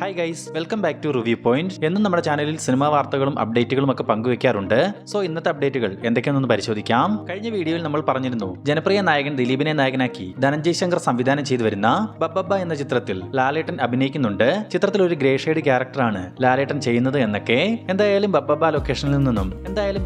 Hi guys, welcome back to Review Point. എന്നും നമ്മുടെ ചാനലിൽ സിനിമാ വാർത്തകളും അപ്ഡേറ്റുകളും ഒക്കെ പങ്കുവെക്കാറുണ്ട്. സോ ഇന്നത്തെ അപ്ഡേറ്റുകൾ എന്തൊക്കെയാണെന്ന് പരിശോധിക്കാം. കഴിഞ്ഞ വീഡിയോയിൽ നമ്മൾ പറഞ്ഞിരുന്നു, ജനപ്രിയ നായകൻ ദിലീപിനെ നായകനാക്കി ധനഞ്ജയ് ശങ്കർ സംവിധാനം ചെയ്തു വരുന്ന ബബ്ബബ്ബ എന്ന ചിത്രത്തിൽ ലാലേട്ടൻ അഭിനയിക്കുന്നുണ്ട്. ചിത്രത്തിൽ ഒരു ഗ്രേ ഷെയ്ഡ് ക്യാരക്ടറാണ് ലാലേട്ടൻ ചെയ്യുന്നത് എന്നൊക്കെ. എന്തായാലും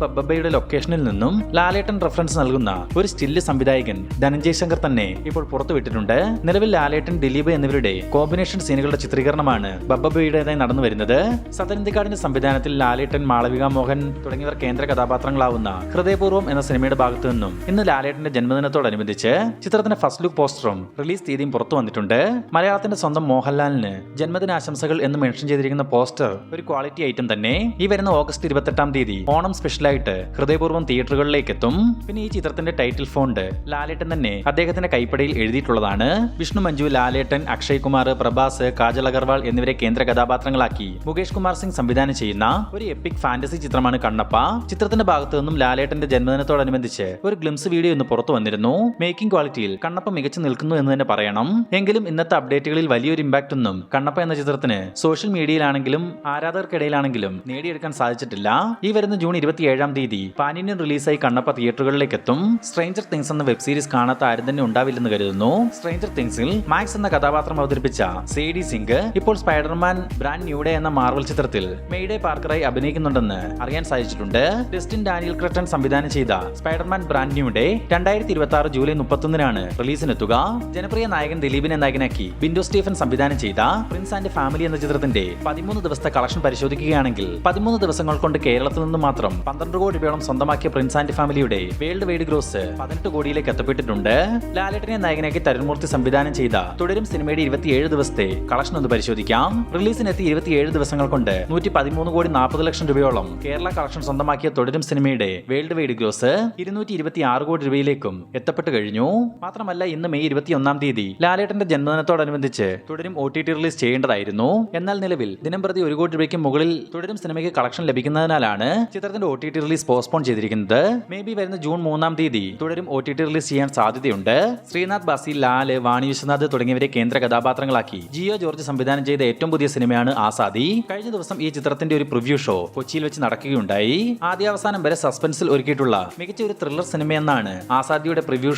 ബബ്ബബ്ബയുടെ ലൊക്കേഷനിൽ നിന്നും ലാലേട്ടൻ റെഫറൻസ് നൽകുന്ന ഒരു സ്റ്റില്ല് സംവിധായകൻ ധനഞ്ജയ് ശങ്കർ തന്നെ ഇപ്പോൾ പുറത്തുവിട്ടിട്ടുണ്ട്. നിലവിൽ ലാലേട്ടൻ, ദിലീപ് എന്നിവരുടെ കോമ്പിനേഷൻ സീനുകളുടെ ചിത്രീകരണമാണ് ബബ്ബബ്ബയുടേതായി നടന്നു വരുന്നത്. സത്യനന്ദിക്കാടിന്റെ സംവിധാനത്തിൽ ലാലേട്ടൻ, മാളവിക മോഹൻ തുടങ്ങിയവർ കേന്ദ്ര കഥാപാത്രങ്ങളാവുന്ന ഹൃദയപൂർവ്വം എന്ന സിനിമയുടെ ഭാഗത്തു നിന്നും ഇന്ന് ലാലേട്ടന്റെ ജന്മദിനത്തോടനുബന്ധിച്ച് ചിത്രത്തിന്റെ ഫസ്റ്റ് ലുക്ക് പോസ്റ്ററും റിലീസ് തീയതിയും പുറത്തു വന്നിട്ടുണ്ട്. മലയാളത്തിന്റെ സ്വന്തം മോഹൻലാലിന് ജന്മദിനാശംസകൾ എന്ന് മെൻഷൻ ചെയ്തിരിക്കുന്ന പോസ്റ്റർ ഒരു ക്വാളിറ്റി ഐറ്റം തന്നെ. ഈ വരുന്ന ഓഗസ്റ്റ് 28-ാം തീയതി ഓണം സ്പെഷ്യലായിട്ട് ഹൃദയപൂർവ്വം തിയേറ്ററുകളിലേക്ക് എത്തും. പിന്നെ ഈ ചിത്രത്തിന്റെ ടൈറ്റിൽ ഫോണ്ട് ലാലേട്ടൻ തന്നെ അദ്ദേഹത്തിന്റെ കൈപ്പടയിൽ എഴുതിയിട്ടുള്ളതാണ്. വിഷ്ണു, മഞ്ജു, ലാലേട്ടൻ, അക്ഷയ് കുമാർ, പ്രഭാസ്, കാജൽ അഗർവാൾ എന്നിവരെ കേന്ദ്ര കഥാപാത്രങ്ങളാക്കി മുകേഷ് കുമാർ സിംഗ് സംവിധാനം ചെയ്യുന്ന ഒരു എപ്പിക് ഫാന്റസി ചിത്രമാണ് കണ്ണപ്പ. ചിത്രത്തിന്റെ ഭാഗത്തു നിന്നും ലാലേട്ടന്റെ ജന്മദിനത്തോടനുബന്ധിച്ച് ഒരു ഗ്ലിംസ് വീഡിയോ ഇന്ന് പുറത്തു വന്നിരുന്നു. മേക്കിംഗ് ക്വാളിറ്റിയിൽ കണ്ണപ്പ മികച്ചു നിൽക്കുന്നു എന്ന് തന്നെ പറയണം. എങ്കിലും ഇന്നത്തെ അപ്ഡേറ്റുകളിൽ വലിയൊരു ഇമ്പാക്ട് ഒന്നും കണ്ണപ്പ എന്ന ചിത്രത്തിന് സോഷ്യൽ മീഡിയയിലാണെങ്കിലും ആരാധകർക്കിടയിലാണെങ്കിലും നേടിയെടുക്കാൻ സാധിച്ചിട്ടില്ല. ഈ വരുന്ന ജൂൺ 27-ാം തീയതി പാൻ ഇന്ത്യൻ റിലീസായി കണ്ണപ്പ തിയേറ്ററുകളിലേക്ക് എത്തും. സ്ട്രേഞ്ചർ തിങ്സ് എന്ന വെബ് സീരീസ് കാണാത്ത ആരും തന്നെ ഉണ്ടാവില്ലെന്ന് കരുതുന്നു. സ്ട്രേഞ്ചർ തിങ്സിൽ മാക്സ് എന്ന കഥാപാത്രം അവതരിപ്പിച്ച സേഡി സിംഗ് ഇപ്പോൾ സ്പൈഡർമാൻ ബ്രാൻഡ് ന്യൂ ഡേ എന്ന മാർവൽ ചിത്രത്തിൽ മെയ്ഡേ പാർക്കറായി അഭിനയിക്കുന്നുണ്ടെന്ന് അറിയാൻ സാധിച്ചിട്ടുണ്ട്. ഡസ്റ്റിൻ ഡാനിയൽ ക്രട്ടൺ സംവിധാനം ചെയ്ത Spiderman brand new day 2026 July 31-നാണ് റിലീസിനെത്തുക. ജനപ്രിയ നായകൻ ദിലീപിനെ നായകനാക്കി ബിൻഡോ സ്റ്റീഫൻ സംവിധാനം ചെയ്ത പ്രിൻസ് ആൻഡ് ഫാമിലി എന്ന ചിത്രത്തിന്റെ 13 ദിവസത്തെ കളക്ഷൻ പരിശോധിക്കുകയാണെങ്കിൽ 13 ദിവസങ്ങൾ കൊണ്ട് കേരളത്തിൽ നിന്ന് മാത്രം 12 കോടി രൂപയോളം സ്വന്തമാക്കിയ പ്രിൻസ് ആൻഡ് ഫാമിലിയുടെ വേൾഡ് വൈഡ് ഗ്രോസ് 18 കോടിയിലേക്ക് എത്തപ്പെട്ടിട്ടുണ്ട്. ലാലേട്ടനെ നായകനാക്കി തരുൺമൂർത്തി സംവിധാനം ചെയ്ത തുടരും സിനിമയുടെ 27 ദിവസത്തെ കളക്ഷൻ ഒന്ന് പരിശോധിക്കാം. റിലീസിനെത്തി 27 ദിവസങ്ങൾ കൊണ്ട് 113 കോടി 40 ലക്ഷം രൂപയോളം കേരള കളക്ഷൻ സ്വന്തമാക്കിയ തുടരും സിനിമയുടെ വേൾഡ് വൈഡ് ഗ്രോസ് 226 കോടി രൂപയിലേക്കും എത്തപ്പെട്ടു കഴിഞ്ഞു. മാത്രമല്ല, ഇന്ന് മെയ് 21-ാം തീയതി ലാലേട്ടന്റെ ജന്മദിനത്തോടനുബന്ധിച്ച് തുടരും OTT റിലീസ് ചെയ്യേണ്ടതായിരുന്നു. എന്നാൽ നിലവിൽ ദിനംപ്രതി 1 കോടി രൂപയ്ക്ക് മുകളിൽ തുടരും സിനിമയ്ക്ക് കളക്ഷൻ ലഭിക്കുന്നതിനാലാണ് ചിത്രത്തിന്റെ OTT റിലീസ് പോസ്റ്റ്പോൺ ചെയ്തിരിക്കുന്നത്. മേ ബി വരുന്ന ജൂൺ 3-ാം തീയതി തുടരും OTT റിലീസ് ചെയ്യാൻ സാധ്യതയുണ്ട്. ശ്രീനാഥ് ബാസി, ലാല്, വാണി വിശ്വനാഥ് തുടങ്ങിയവരെ കേന്ദ്ര കഥാപാത്രങ്ങളാക്കി ജിയോ ജോർജ് സംവിധാനം ചെയ്ത ഏറ്റവും പുതിയ സിനിമയാണ് ആസാദി. കഴിഞ്ഞ ദിവസം ഈ ചിത്രത്തിന്റെ ഒരു പ്രിവ്യൂ ഷോ കൊച്ചിയിൽ വെച്ച് നടക്കുകയുണ്ടായി. ആദ്യാവസാനം വരെ സസ്പെൻസിൽ ഒരുക്കിയിട്ടുള്ള മികച്ച ഒരു ത്രില്ലർ സിനിമയെന്നാണ് ആസാദിയുടെ പ്രിവ്യൂ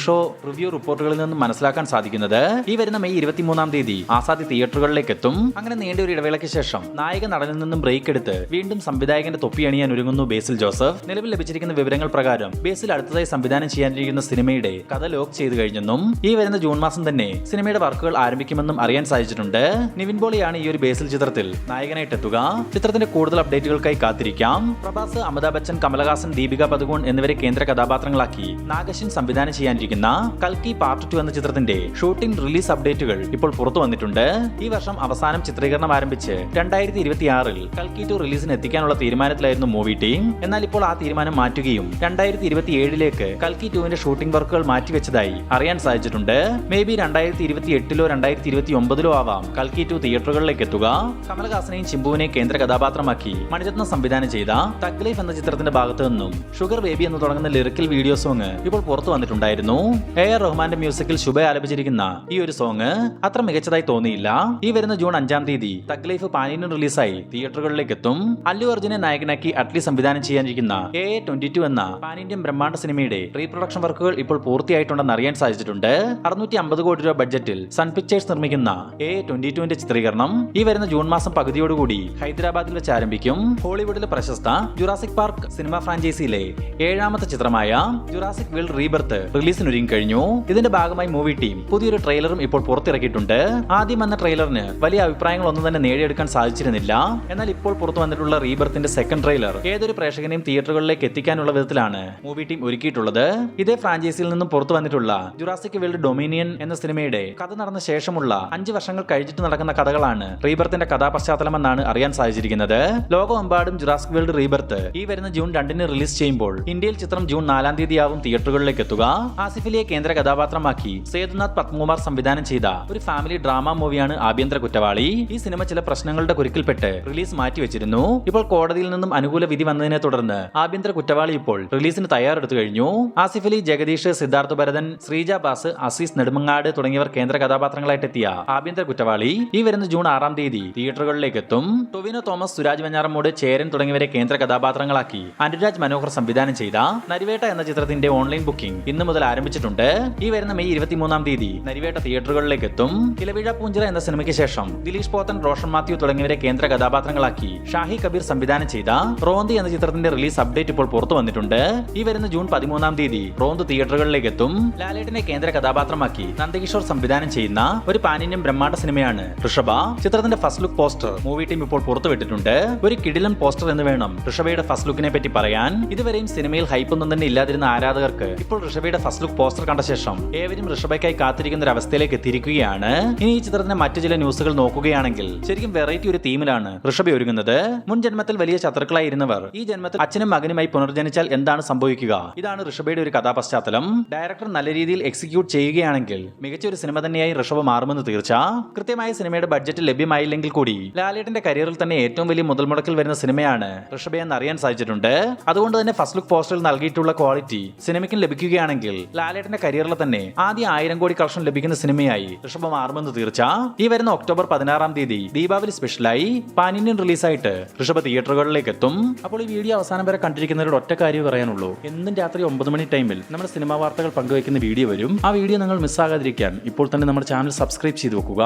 റിപ്പോർട്ടുകളിൽ നിന്നും മനസ്സിലാക്കാൻ സാധിക്കുന്നത്. ഈ വരുന്ന മെയ് 23-ാം തീയതി ആസാദി തിയേറ്ററുകളിലേക്ക് എത്തും. അങ്ങനെ നീണ്ട ഒരു ഇടവേളയ്ക്ക് ശേഷം നായക നടനിൽ നിന്നും ബ്രേക്ക് എടുത്ത് വീണ്ടും സംവിധായകന്റെ തൊപ്പി അണിയാൻ ഒരുങ്ങുന്നു ബേസിൽ ജോസഫ്. നിലവിൽ ലഭിച്ചിരിക്കുന്ന വിവരങ്ങൾ പ്രകാരം ബേസിൽ അടുത്തതായി സംവിധാനം ചെയ്യാനിരിക്കുന്ന സിനിമയുടെ കഥ ലോക്ക് ചെയ്തു കഴിഞ്ഞെന്നും ഈ വരുന്ന ജൂൺ മാസം തന്നെ സിനിമയുടെ വർക്കുകൾ ആരംഭിക്കുമെന്നും അറിയാൻ സാധിച്ചിട്ടുണ്ട്. നിവിൻ പോളിയാണ് ഈ ഒരു ബേസിൽ ചിത്രത്തിൽ നായകനായിട്ട് എത്തുക. ചിത്രത്തിന്റെ കൂടുതൽ അപ്ഡേറ്റുകൾക്കായി കാത്തിരിക്കാം. പ്രഭാസ്, അമിതാഭ് ബച്ചൻ, കമലഹാസൻ, ദീപിക പദുകോൺ എന്നിവരെ കേന്ദ്ര കഥാപാത്രങ്ങളാക്കി നാഗശ്വിൻ സംവിധാനം ചെയ്യാനിരിക്കുന്ന കൽക്കി പാർട്ട് 2 എന്ന ചിത്രത്തിന്റെ ഷൂട്ടിംഗ് റിലീസ് അപ്ഡേറ്റുകൾ ഇപ്പോൾ പുറത്തു വന്നിട്ടുണ്ട്. ഈ വർഷം അവസാനം ചിത്രീകരണം ആരംഭിച്ച് 2026-ൽ കൽക്കി 2 റിലീസിന് എത്തിക്കാനുള്ള തീരുമാനത്തിലായിരുന്നു മൂവി ടീം. എന്നാൽ ഇപ്പോൾ ആ തീരുമാനം മാറ്റുകയും 2027-ലേക്ക് കൽക്കി 2-ന്റെ ഷൂട്ടിംഗ് വർക്കുകൾ മാറ്റിവെച്ചതായി അറിയാൻ സാധിച്ചിട്ടുണ്ട്. മേ ബി 2028-ലോ 2029-ലോ ആവാം കൽക്കി 2 തിയേറ്ററുകളിലേക്ക് എത്തുക. കമലഹാസനെയും ചിമ്പുവിനെയും കേന്ദ്ര കഥാപാത്രമാക്കി മണിരത്നം സംവിധാനം ചെയ്ത തഗ് ലൈഫ് എന്ന ചിത്രത്തിന്റെ ഭാഗത്തു നിന്നും ഷുഗർ ബേബി എന്ന് തുടങ്ങുന്ന ലിറിക്കൽ വീഡിയോ സോങ് ഇപ്പോൾ പുറത്തു വന്നിട്ടുണ്ടായിരുന്നു. AR റഹ്മാന്റെ മ്യൂസിക്കിൽ ശുഭ ആലപിച്ചിരിക്കുന്ന ഈ ഒരു സോങ് അത്ര മികച്ചതായി തോന്നിയില്ല. ഈ വരുന്ന ജൂൺ 5-ാം തീയതി തഗ് ലൈഫ് പാൻ ഇന്ത്യൻ റിലീസായി തിയേറ്ററുകളിലേക്ക് എത്തും. അല്ലു അർജുനെ നായകനാക്കി അറ്റ്ലി സംവിധാനം ചെയ്യാനിരിക്കുന്ന AA22 എന്ന പാൻ ഇന്ത്യൻ ബ്രഹ്മാണ്ഡ സിനിമയുടെ റീപ്രൊഡക്ഷൻ വർക്കുകൾ ഇപ്പോൾ പൂർത്തിയായിട്ടുണ്ടെന്ന് അറിയാൻ സാധിച്ചിട്ടുണ്ട്. 650 കോടി രൂപ ബഡ്ജറ്റിൽ സൺ പിക്ചേഴ്സ് നിർമ്മിക്കുന്ന AA22-ന്റെ ചിത്രീകരണം ഈ വരുന്ന ജൂൺ മാസം പകുതിയോടുകൂടി ഹൈദരാബാദിൽ വെച്ച് ആരംഭിക്കും. ഹോളിവുഡിലെ പ്രശസ്ത ജുറാസിക് പാർക്ക് സിനിമ ഫ്രാഞ്ചൈസിയിലെ 7ാമത്തെ ചിത്രമായ ജുറാസിക് വേൾഡ് റീബർത്ത് റിലീസിനൊരുങ്ങി കഴിഞ്ഞു. ഇതിന്റെ ഭാഗമായി മൂവി ടീം പുതിയൊരു ട്രെയിലറും ഇപ്പോൾ പുറത്തിറക്കിയിട്ടുണ്ട്. ആദ്യം വന്ന ട്രെയിലറിന് വലിയ അഭിപ്രായങ്ങളൊന്നും തന്നെ നേടിയെടുക്കാൻ സാധിച്ചിരുന്നില്ല. എന്നാൽ ഇപ്പോൾ പുറത്തു വന്നിട്ടുള്ള റീബർത്തിന്റെ സെക്കൻഡ് ട്രെയിലർ ഏതൊരു പ്രേക്ഷകനെയും തിയേറ്ററുകളിലേക്ക് എത്തിക്കാനുള്ള വിധത്തിലാണ് മൂവി ടീം ഒരുക്കിയിട്ടുള്ളത്. ഇതേ ഫ്രാഞ്ചൈസിയിൽ നിന്നും പുറത്തു വന്നിട്ടുള്ള ജുറാസിക് വേൾഡ് ഡൊമിനിയൻ എന്ന സിനിമയുടെ കഥ നടന്ന ശേഷമുള്ള 5 വർഷങ്ങൾ കഴിഞ്ഞിട്ട് നടക്കുന്ന കഥകളാണ് റീബർത്തിന്റെ കഥാപശ്ചാത്തലമെന്നാണ് അറിയാൻ സാധിച്ചിരിക്കുന്നത്. ലോകമെമ്പാടും ജുറാസിക് വേൾഡ് റീബർത്ത് ഈ വരുന്ന ജൂൺ 2-ന് റിലീസ് ചെയ്യുമ്പോൾ ഇന്ത്യയിൽ ചിത്രം ജൂൺ 4-ാം തീയതിയാവും തിയേറ്ററുകളിലേക്ക് എത്തുക. ആസിഫലിയെ കേന്ദ്ര കഥാപാത്രമാക്കി സേതുനാഥ് പത്മകുമാർ സംവിധാനം ചെയ്ത ഒരു ഫാമിലി ഡ്രാമ മൂവിയാണ് ആഭ്യന്തര കുറ്റവാളി. ഈ സിനിമ ചില പ്രശ്നങ്ങളുടെ കുരുക്കിൽപ്പെട്ട് റിലീസ് മാറ്റിവെച്ചിരുന്നു. ഇപ്പോൾ കോടതിയിൽ നിന്നും അനുകൂല വിധി വന്നതിനെ തുടർന്ന് ആഭ്യന്തര കുറ്റവാളി ഇപ്പോൾ റിലീസിന് തയ്യാറെടുത്തു കഴിഞ്ഞു. ആസിഫലി, ജഗദീഷ്, സിദ്ധാർത്ഥ ഭരതൻ, ശ്രീജ ബാസ്, അസീസ് നെടുമങ്ങാട് തുടങ്ങിയവർ കേന്ദ്ര കഥാപാത്രങ്ങളായിട്ട് എത്തിയ ആഭ്യന്തര കുറ്റവാളി ഈ വരുന്ന ജൂൺ 6-ാം തീയതി തിയേറ്ററുകളിലേക്ക് എത്തും. ടൊവിനോ തോമസ്, സുരാജ് വെഞ്ഞാറമൂട്, ചേരൻ തുടങ്ങിയവരെ കേന്ദ്ര കഥാപാത്രങ്ങളാക്കി അനുരാജ് മനോഹർ സംവിധാനം ചെയ്ത നരിവേട്ട എന്ന ചിത്രത്തിന്റെ ഓൺലൈൻ ബുക്കിംഗ് ഇന്ന് മുതൽ ആരംഭിച്ചിട്ടുണ്ട്. ഈ വരുന്ന മെയ് 23-ാം തീയതി നരിവേട്ട തിയേറ്ററുകളിലേക്ക് എത്തും. ഇലവിഴ പൂഞ്ചിറ എന്ന സിനിമയ്ക്ക് ശേഷം ദിലീഷ് പോത്തൻ, റോഷൻ മാത്യു തുടങ്ങിയവരെ കേന്ദ്ര കഥാപാത്രങ്ങളാക്കി ഷാഹി കബീർ സംവിധാനം ചെയ്ത റോന്തി എന്ന ചിത്രത്തിന്റെ റിലീസ് അപ്ഡേറ്റ് ഇപ്പോൾ പുറത്തു വന്നിട്ടുണ്ട്. ഈ വരുന്ന ജൂൺ 13-ാം തീയതി റോന്ത് തിയേറ്ററുകളിലേക്ക് എത്തും. ലാലേട്ടനെ കേന്ദ്ര കഥാപാത്രമാക്കി നന്ദകിഷോർ സംവിധാനം ചെയ്യുന്ന ഒരു പാനിന്യം ബ്രഹ്മാണ്ഡ സിനിമയാണ് ഋഷഭ. ചിത്രത്തിന്റെ first look poster movie team ഇപ്പോൾ പുറത്തുവിട്ടിട്ടുണ്ട്. ഒരു കിടിലൻ പോസ്റ്റർ എന്ന് വേണം ഋഷഭയുടെ ഫസ്റ്റ് ലുക്കിനെ പറ്റി പറയാൻ. ഇതുവരെയും സിനിമയിൽ ഹൈപ്പ് ഒന്നും തന്നെ ഇല്ലാതിരുന്ന ആരാധകർക്ക് ഇപ്പോൾ ഋഷഭയുടെ ഫസ്റ്റ് ലുക്ക് പോസ്റ്റർ കണ്ട ശേഷം ഏവരും ഋഷഭയ്ക്കായി കാത്തിരിക്കുന്ന ഒരു അവസ്ഥയിലേക്ക് എത്തിയിരിക്കുകയാണ്. ഇനി ഈ ചിത്രത്തിന്റെ മറ്റു ചില ന്യൂസുകൾ നോക്കുകയാണെങ്കിൽ ശരിക്കും വെറൈറ്റി ഒരു തീമിലാണ് ഋഷഭ ഒരുങ്ങുന്നത്. മുൻ ജന്മത്തിൽ വലിയ ശത്രുക്കളായിരുന്നവർ ഈ ജന്മത്തിൽ അച്ഛനും മകനുമായി പുനർജനിച്ചാൽ എന്താണ് സംഭവിക്കുക? ഇതാണ് ഋഷഭയുടെ ഒരു കഥാപശ്ചാത്തലം. ഡയറക്ടർ നല്ല രീതിയിൽ എക്സിക്യൂട്ട് ചെയ്യുകയാണെങ്കിൽ മികച്ച ഒരു സിനിമ തന്നെയായി ഋഷഭ മാറുമെന്ന് തീർച്ച. കൃത്യമായ സിനിമയുടെ ബഡ്ജറ്റ് ലഭ്യമായില്ലെങ്കിൽ കൂടി ലാലേട്ടന്റെ കരിയറിൽ തന്നെ ഏറ്റവും വലിയ മുതൽ മുടക്കിൽ വരുന്ന സിനിമയാണ് ഋഷഭയെന്ന് അറിയാൻ സാധിച്ചിട്ടുണ്ട്. അതുകൊണ്ട് തന്നെ ഫസ്റ്റ് ലുക്ക് പോസ്റ്ററിൽ നൽകിയിട്ടുള്ള ക്വാളിറ്റി സിനിമയ്ക്കും ലഭിക്കുകയാണെങ്കിൽ ലാലേട്ടന്റെ കരിയറിൽ തന്നെ ആദ്യ 1000 കോടി കളക്ഷൻ ലഭിക്കുന്ന സിനിമയായി ഋഷഭ മാറുമെന്ന് തീർച്ച. ഈ വരുന്ന ഒക്ടോബർ 16-ാം തീയതി ദീപാവലി സ്പെഷ്യലായി പാൻ ഇന്ത്യൻ റിലീസായിട്ട് ഋഷഭ തിയേറ്ററുകളിലേക്ക് എത്തും. അപ്പോൾ ഈ വീഡിയോ അവസാനം വരെ കണ്ടിരിക്കുന്നവരോട് ഒറ്റ കാര്യം പറയാനുള്ളൂ. എന്നും രാത്രി 9 മണി ടൈമിൽ നമ്മുടെ സിനിമാ വാർത്തകൾ പങ്കുവയ്ക്കുന്ന വീഡിയോ വരും. ആ വീഡിയോ നിങ്ങൾ മിസ്സാകാതിരിക്കാൻ ഇപ്പോൾ തന്നെ നമ്മുടെ ചാനൽ സബ്സ്ക്രൈബ് ചെയ്ത് വെക്കുക.